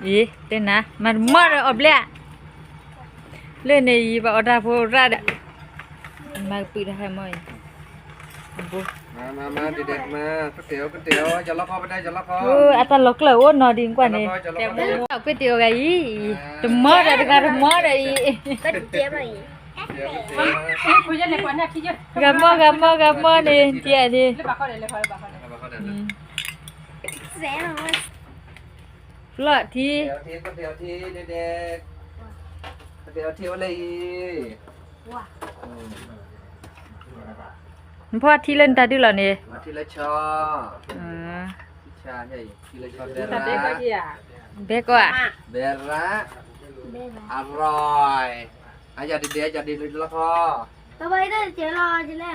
อีเต้นนะมันมัดอบเล่เล่นในบ่อดาโฟราดมาปีได้ไหมบุมาเด็กๆมาก๋วยเตี๋ยวจะล็อกคอไปได้จะล็อกคออัตล็อกเลยโอ้นอดีกว่านี่แต่ว่าก๋วยเตี๋ยวไงจะมัดอะไรกันมัดอะไรก็เจี๊ยบเลยคุยกันเลยกว่านี้ที่เยอะgambar ni dia ni เลยบ้าเขาเลยแซ่บปลาทีก๋วยเตี๋ยวที่เด็กๆก๋วยเตี๋ยวที่อะไรว้าพ่อที่เล่นตาดิหรอนี่ทีละชอชาใช่ทีละชอเบระเบกว่าเบระอร่อยอย่าดีๆอย่าดีเลยละคอต่อไปได้เจอรอจะแล้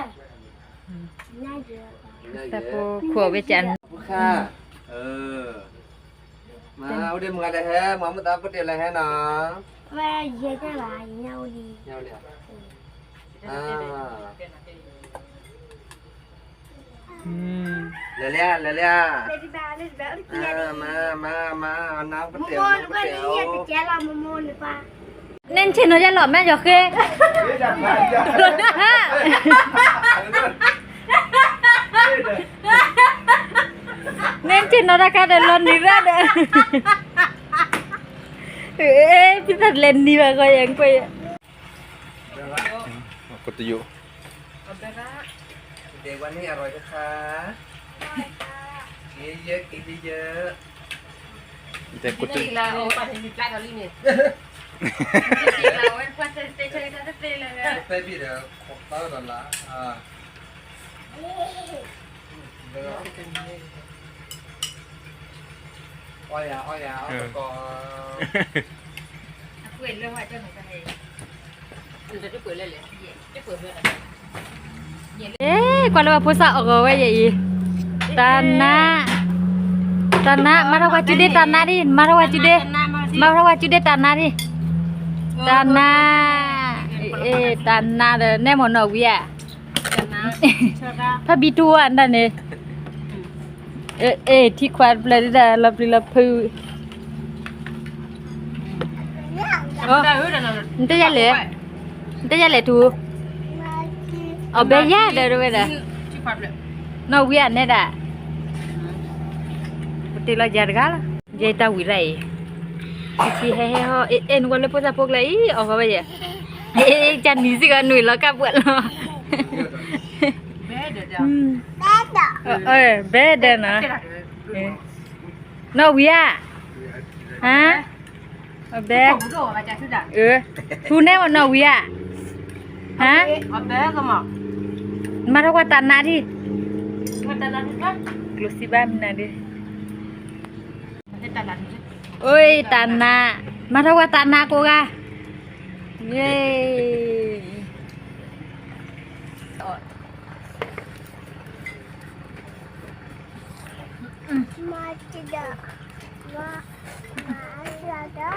ง่ายเจอแต่พอขัวเวจันค่ะมาเอาดิมึงอะไรแฮะมามึงตาก๋วยเตี๋ยวอะไรแฮะนะแม่เยี่ยจะไรเงาดีเลยเลี้ยมาน้ำก๋วยเตี๋ยวเน้นชินจะหล่อแม่จอกเคเน้นชินราคาเดินลนนี่ระเด้พี่ตัดเลนดีมากเลยยังไปก๋วยเตี๋ยวเด็กวันนี้อร่อยนะคะกินเยอะแต่ก๋วยเตี๋ยวเราไปถึงปลาเกาหลีเนี่ยเราเป็นคนเตะเลยเต้พี่เดี๋ยวขบต้าตอนละอ้อยเอาก่อนเปิดเรื่องว่าเจ้าหนูจะให้มันจะเปิดเลยจะเปิดเลยกว่าเราพูดสะออกไว้ยังอีตานะมาทว่าจุดเด็ดตานะดิมาทว่าจุดเด็ดตานะดิตานะตานะเด้อแน่หมดหนอกวิอ่ะถ้าบีตัวอันนั้นเนี่ยที่ควาดเลยได้ลับพูนจะยันเลยทูเอาเบียร์เด้อด้วยเด้อนอกวิอ่ะเนี่ยด่าตีละจัดกันเจตาวิไรที่เฮ้ฮะนุก็เลยพูดพวกเลยออกไปยังจันนี่สิกันหนุ่ยแล้วกับเพื่อนเราเบเดนะนอกวิอ่ะฮะเบทูแน่ว่านอกวิอ่ะฮะมาทว่าตันนาที่กลุสิบ้ามินาดิโอ้ยตันนามาทว่าตันนากูกะเย้มาจิดะมาจิดะ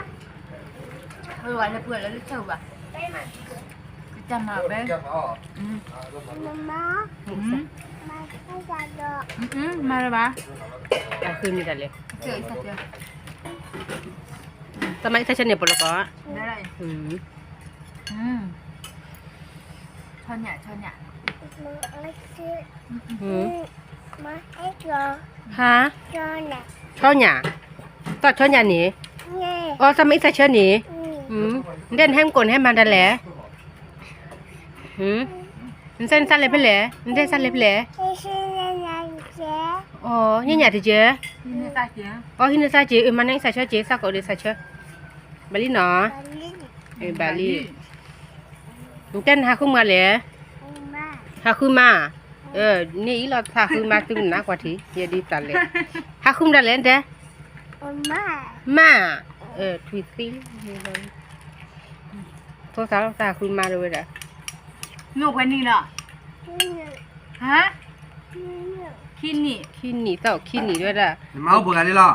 วันละเพื่อนแล้วรู้จักป่ะจำมาเบ้มามาเลยปะคืนนี้กันเลยเจอสักเจอทำไมถ้าฉันเนี่ยปลอกอ่ะได้ชนเนี่ยมาไอ้เจ้าฮะชอนเนี่ยต่อชอนเนี่ยหนีอ๋อทำไมถ้าฉันหนีเด่นแห้งกลนให้มันได้แหละมันเส้นสั้นเลยไปเลยมันเส้นสั้นเลยไปเลยอ๋อเนี่ยหยาดเจ๊อ๋อที่นี่ซาเจ๊มันนั่งซาเชื่อเจ๊ซาเกาหลีซาเชื่อบาลีเนาะบาลีมันเต้นหาคุ้มมาเลยหาคุ้มมานี่เราหาคุ้มมาตึงนักกว่าทีเยดีตันเลยหาคุ้มได้เลยเด้มาทวีติ้งโทรศัพท์หาคุ้มมาเลยเด้อหนูคนนี้เหรอฮะคินนี่ต่อคินนี่ด้วยล่ะน้ำมันเบื่อกันเลยหรอ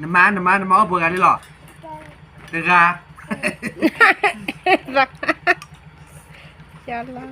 น้ำมันเบื่อกันเลยหรอเด็กอะจัดละ